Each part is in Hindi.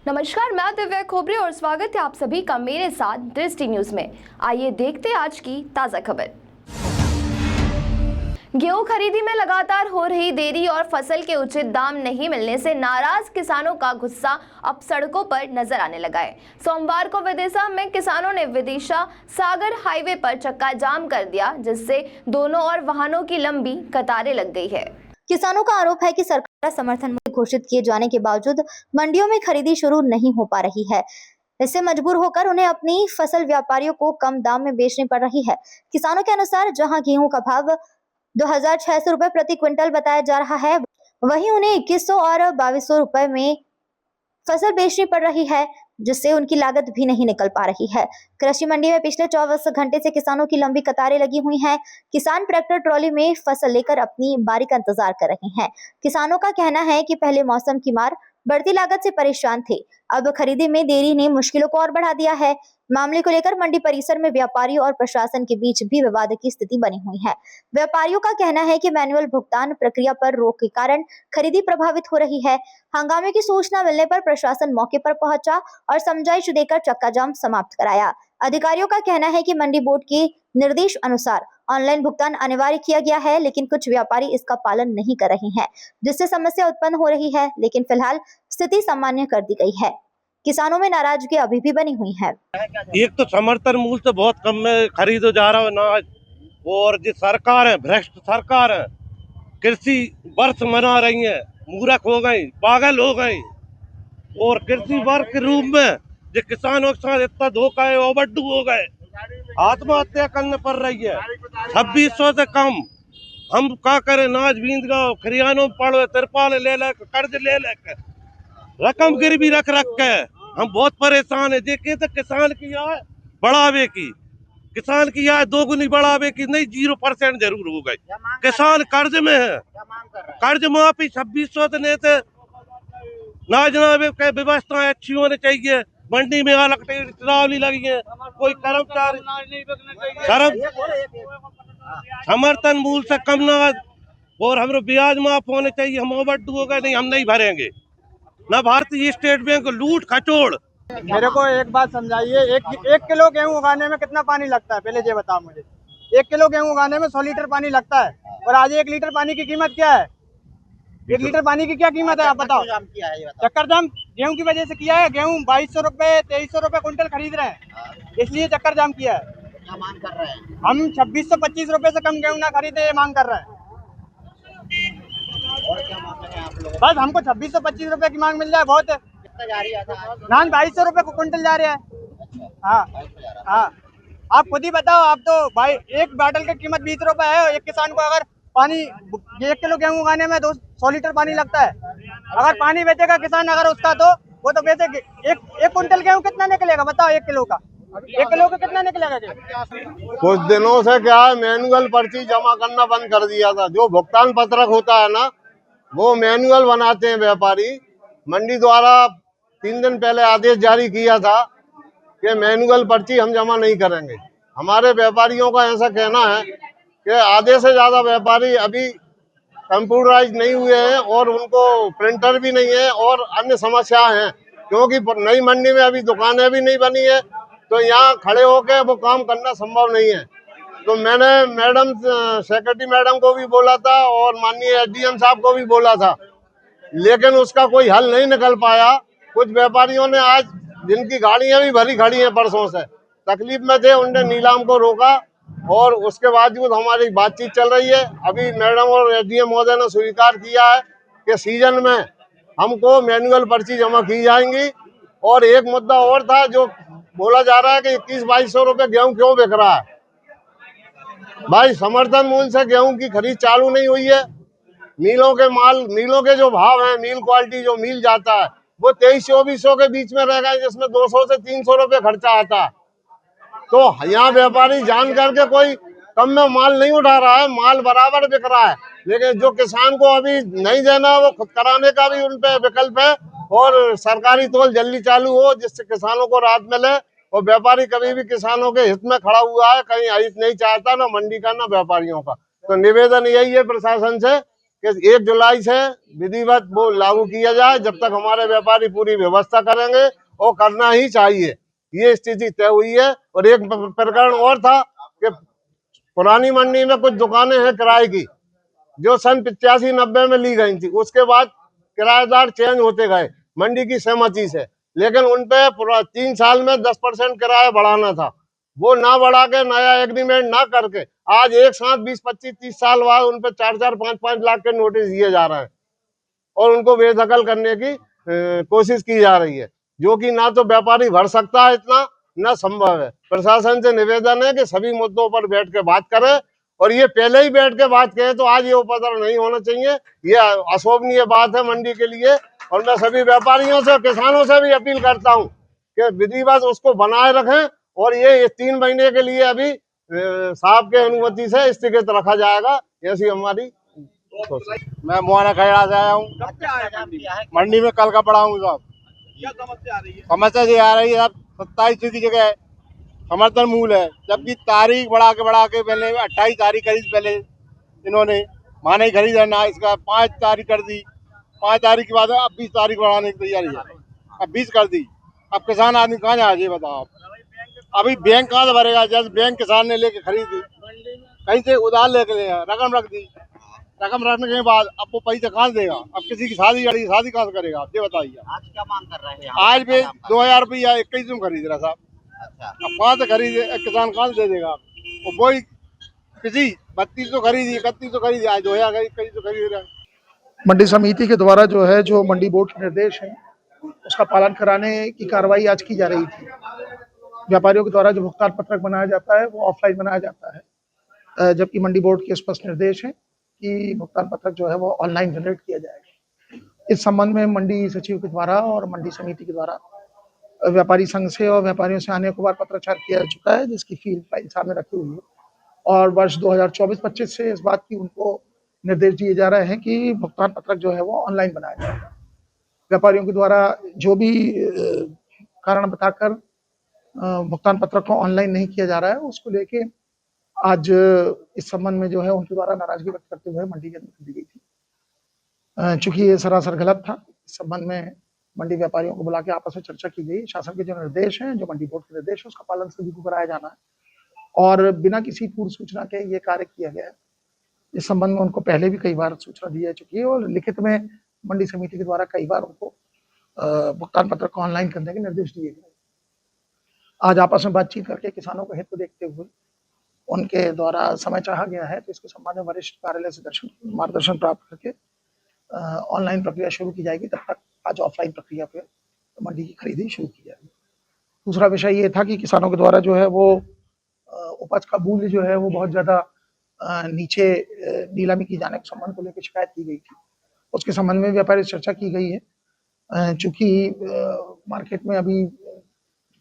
नमस्कार, मैं दिव्या खोबरे और स्वागत है आप सभी का मेरे साथ दृष्टि न्यूज में। आइए देखते हैं आज की ताजा खबर। गेहूं खरीदी में लगातार हो रही देरी और फसल के उचित दाम नहीं मिलने से नाराज किसानों का गुस्सा अब सड़कों पर नजर आने लगा है। सोमवार को विदिशा में किसानों ने विदिशा सागर हाईवे पर चक्का जाम कर दिया, जिससे दोनों ओर वाहनों की लंबी कतारें लग गई है। किसानों का आरोप है कि सरकार समर्थन मूल्य घोषित किए जाने के बावजूद मंडियों में खरीदी शुरू नहीं हो पा रही है। इससे मजबूर होकर उन्हें अपनी फसल व्यापारियों को कम दाम में बेचनी पड़ रही है। किसानों के अनुसार जहां गेहूं का भाव 2600 रुपए प्रति क्विंटल बताया जा रहा है, वहीं उन्हें 2100 और 2200 रुपए में फसल बेचनी पड़ रही है, जिससे उनकी लागत भी नहीं निकल पा रही है। कृषि मंडी में पिछले 24 घंटे से किसानों की लंबी कतारें लगी हुई हैं। किसान ट्रैक्टर ट्रॉली में फसल लेकर अपनी बारी का इंतजार कर रहे हैं। किसानों का कहना है कि पहले मौसम की मार, बढ़ती लागत से परेशान थे, अब खरीदी में देरी ने मुश्किलों को और बढ़ा दिया है। मामले को लेकर मंडी परिसर में व्यापारियों और प्रशासन के बीच भी विवाद की स्थिति बनी हुई है। व्यापारियों का कहना है कि मैनुअल भुगतान प्रक्रिया पर रोक के कारण खरीदी प्रभावित हो रही है। हंगामे की सूचना मिलने पर प्रशासन मौके पर पहुंचा और समझाइश देकर चक्का जाम समाप्त कराया। अधिकारियों का कहना है कि मंडी बोर्ड के निर्देश अनुसार ऑनलाइन भुगतान अनिवार्य किया गया है, लेकिन कुछ व्यापारी इसका पालन नहीं कर रहे हैं, जिससे समस्या उत्पन्न हो रही है। लेकिन फिलहाल स्थिति सामान्य कर दी गई है। किसानों में नाराजगी अभी भी बनी हुई है। एक तो समर्थन मूल्य से बहुत कम में खरीदो जा रहा है अनाज, और जो सरकार है, भ्रष्ट सरकार है, कृषि वर्ष मना रही है, मूर्ख हो गई, पागल हो गई। और कृषि वर्ष के रूप में जो किसानों के साथ इतना धोखा है, ओवरडू हो गए, आत्महत्या करने पड़ रही है। 2600 से कम हम क्या करें, नाच बींद गाँव खरियानों में पड़ो, तिरपाल ले लेकर, कर्ज ले लेकर, रकम गिरवी रख के हम बहुत परेशान है। देखिए तो किसान की आय बढ़ावे की, किसान की आय दोगुनी बढ़ावे की नहीं, 0% जरूर हो गई। किसान कर्ज में है, कर्ज माफी 2600 से नहीं थे। ना जनाब व्यवस्था अच्छी होनी चाहिए। मंडी में अलग ट्रावली लगी है, कोई कर्मचारी समर्थन मूल्य से कम ना, और हमारे ब्याज माफ होने चाहिए। हम ओवरडू हो गए, नहीं हम नहीं भरेंगे। ना भारतीय स्टेट बैंक लूट खचोड़। मेरे को एक बात समझाइए, एक किलो गेहूं उगाने में कितना पानी लगता है, पहले ये बताओ मुझे। 1 किलो गेहूं उगाने में 100 लीटर पानी लगता है, और आज 1 लीटर पानी की कीमत क्या है? 1 लीटर पानी की क्या कीमत है, आप बताओ। चक्कर जाम गेहूं की वजह से किया है। गेहूं 2200 रुपए 2300 रुपए क्विंटल खरीद रहे हैं, इसलिए चक्कर जाम किया है। क्या मांग कर रहे हैं? हम 2625 रुपए से कम गेहूं ना खरीदे, ये मांग कर रहे हैं। और क्या मांग रहे हैं आप लोग? बस हमको 2625 रुपए की मांग मिल जाए बहुत है। कितना जा रही है नान 2200 रुपए को क्विंटल जा रहा है। हाँ हाँ, आप खुद ही बताओ। आप तो भाई एक बॉटल की कीमत 20 रुपए है। एक किसान को अगर पानी 1 किलो गेहूं उगाने में 100 लीटर पानी लगता है, अगर पानी बेचेगा किसान अगर उसका, तो वो तो बेचे एक क्विंटल गेहूं कितना निकलेगा बताओ? 1 किलो का, 1 किलो का कितना निकलेगा? कुछ दिनों से क्या है, मैनुअल पर्ची जमा करना बंद कर दिया था। जो भुगतान पत्रक होता है ना, वो मैनुअल बनाते हैं व्यापारी। मंडी द्वारा 3 दिन पहले आदेश जारी किया था कि मैनुअल पर्ची हम जमा नहीं करेंगे। हमारे व्यापारियों का ऐसा कहना है कि आधे से ज्यादा व्यापारी अभी कंप्यूटराइज नहीं हुए हैं, और उनको प्रिंटर भी नहीं है, और अन्य समस्याएं हैं, क्योंकि नई मंडी में अभी दुकानें भी नहीं बनी है, तो यहाँ खड़े होकर वो काम करना संभव नहीं है। तो मैंने मैडम सेक्रेटरी मैडम को भी बोला था, और माननीय एसडीएम साहब को भी बोला था, लेकिन उसका कोई हल नहीं निकल पाया। कुछ व्यापारियों ने आज, जिनकी गाड़ियां भी भरी खड़ी हैं परसों से, तकलीफ में थे, उनने नीलाम को रोका, और उसके बावजूद हमारी बातचीत चल रही है। अभी मैडम और एसडीएम महोदय ने स्वीकार किया है कि सीजन में हमको मैनुअल पर्ची जमा की जाएंगी। और एक मुद्दा और था जो बोला जा रहा है कि 21-2200 रुपए गेहूं क्यों बिक रहा है। भाई, समर्थन मूल्य से गेहूं की खरीद चालू नहीं हुई है। मिलों के जो भाव हैं, मिल क्वालिटी जो मिल जाता है, वो 2300-2400 के बीच में रह गए, जिसमें 200 से 300 रुपए खर्चा आता है। तो यहाँ व्यापारी जान करके कोई कम में माल नहीं उठा रहा है, माल बराबर बिक रहा है। लेकिन जो किसान को अभी नहीं देना, वो खुद कराने का भी उन पे विकल्प है, और सरकारी तौल जल्दी चालू हो, जिससे किसानों को राहत मिले। और व्यापारी कभी भी किसानों के हित में खड़ा हुआ है, कहीं अहित नहीं चाहता, ना मंडी का ना व्यापारियों का। तो निवेदन यही है प्रशासन से कि 1 जुलाई से विधिवत वो लागू किया जाए। जब तक हमारे व्यापारी पूरी व्यवस्था करेंगे और करना ही चाहिए, ये स्थिति तय हुई है। और एक प्रकरण और था कि पुरानी मंडी में कुछ दुकानें हैं किराए की, जो सन 85-90 में ली गई थी। उसके बाद किराएदार चेंज होते गए मंडी की सहमति से, लेकिन उनपे पूरा 3 साल में 10% किराया बढ़ाना था, वो ना बढ़ा के, नया एग्रीमेंट ना करके आज एक साथ 20, 25, 30 साल बाद उन पे 4-4, 5-5 लाख के नोटिस दिए जा रहे हैं और उनको बेदखल करने की कोशिश की जा रही है, जो कि ना तो व्यापारी भर सकता है इतना, ना संभव है। प्रशासन से निवेदन है कि सभी मुद्दों पर बैठ के बात करें, और ये पहले ही बैठ के बात करें तो आज ये उपद्रव नहीं होना चाहिए। ये अशोभनीय बात है मंडी के लिए, और मैं सभी व्यापारियों से, किसानों से भी अपील करता हूँ कि विधिवत उसको बनाए रखें, और ये 3 महीने के लिए अभी साहब के अनुमति से स्थगित रखा जाएगा, ऐसी हमारी। मैं मुआना खैरा से आया हूँ। कब से आए हैं? मंडी में कल का पड़ा हूँ साहब। क्या समस्या आ रही है? समस्या ये आ रही है साहब, 27 की जगह समर्थन मूल्य है, जबकि तारीख बढ़ा के पहले 28 तारीख खरीद, पहले इन्होंने माने ही खरीदा ना, इसका 5 तारीख कर दी। 5 तारीख के बाद अब 20 तारीख बढ़ाने की तैयारी है, अब 20 कर दी। अब किसान आदमी कहाँ जाए ये बताओ आप? अभी बैंक कहाँ से भरेगा? जैसे बैंक किसान ने लेके खरीदी, कहीं से उधार लेके ले रकम रख दी, रकम रखने के बाद अब वो पैसे कहाँ से देगा? अब किसी की शादी अड़ी, शादी कहाँ से करेगा आप ये बताइए। आज क्या मांग कर रहे हैं? आज भी 2000 रुपया 21 में खरीद रहा साहब, अच्छा, अब कहाँ से खरीदे? किसान कहाँ से दे देगा आप? वो वही किसी 32 तो खरीदी, 31 तो खरीदी, आज 2021 तो खरीद रहा है। मंडी समिति के द्वारा जो है, जो मंडी बोर्ड के निर्देश है उसका पालन कराने की कार्रवाई आज की जा रही थी। व्यापारियों के द्वारा जो भुगतान पत्रक बनाया जाता है वो ऑफलाइन बनाया जाता है, जबकि मंडी बोर्ड के स्पष्ट निर्देश है कि भुगतान पत्रक जो है वो ऑनलाइन जनरेट किया जाएगा। इस संबंध में मंडी सचिव के द्वारा और मंडी समिति के द्वारा व्यापारी संघ से और व्यापारियों से अनेक बार पत्राचार किया जा चुका है, जिसकी फील्ड फाइल सामने रखी हुई है। और वर्ष 2024-25 से इस बात की उनको निर्देश दिए जा रहे हैं कि भुगतान पत्रक जो है वो ऑनलाइन बनाया जाएगा। व्यापारियों के द्वारा जो भी कारण बताकर भुगतान पत्रक को ऑनलाइन नहीं किया जा रहा है, उसको लेके आज इस संबंध में जो है उनके द्वारा नाराजगी व्यक्त करते हुए मंडी के अंदर दी गई थी। चूंकि ये सरासर गलत था, इस संबंध में मंडी व्यापारियों को बुला के आपस में चर्चा की गई। शासन के जो निर्देश हैं, जो मंडी बोर्ड के निर्देश है, उसका पालन सभी को कराया जाना है, और बिना किसी पूर्व सूचना के ये कार्य किया गया है। इस संबंध में उनको पहले भी कई बार सूचना दी जा चुकी है, और लिखित में मंडी समिति के द्वारा कई बार उनको भुगतान पत्र को ऑनलाइन करने के निर्देश दिए गए। आज आपस में बातचीत करके किसानों के हित को देखते हुए उनके द्वारा समय चाहा गया है, तो इसके संबंध में वरिष्ठ कार्यालय से मार्गदर्शन प्राप्त करके ऑनलाइन प्रक्रिया शुरू की जाएगी। तब तक आज ऑफलाइन प्रक्रिया पे मंडी की खरीदी शुरू की जाएगी। दूसरा विषय ये था कि किसानों के द्वारा जो है वो उपज का मूल्य जो है वो बहुत ज्यादा नीचे नीलामी की जाने के संबंध को लेकर शिकायत की गई थी। उसके संबंध में व्यापारी से चर्चा की गई है। चूंकि मार्केट में अभी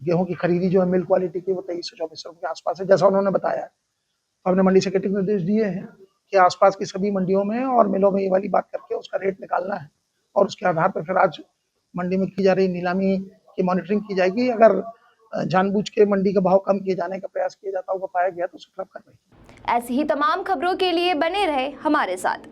गेहूं की खरीदी जो है मिल क्वालिटी की वो 2300 से 2400 के आसपास है, जैसा उन्होंने बताया। तो हमने मंडी सेक्रेटरी को निर्देश दिए हैं कि आसपास की सभी मंडियों में और मिलों में ये वाली बात करके उसका रेट निकालना है, और उसके आधार पर फिर आज मंडी में की जा रही नीलामी की मॉनिटरिंग की जाएगी। अगर जानबूझ के मंडी का भाव कम किए जाने का प्रयास किया जाता हुआ पाया गया तो उसके खिलाफ कार्रवाई। ऐसी ही तमाम खबरों के लिए बने रहे हमारे साथ।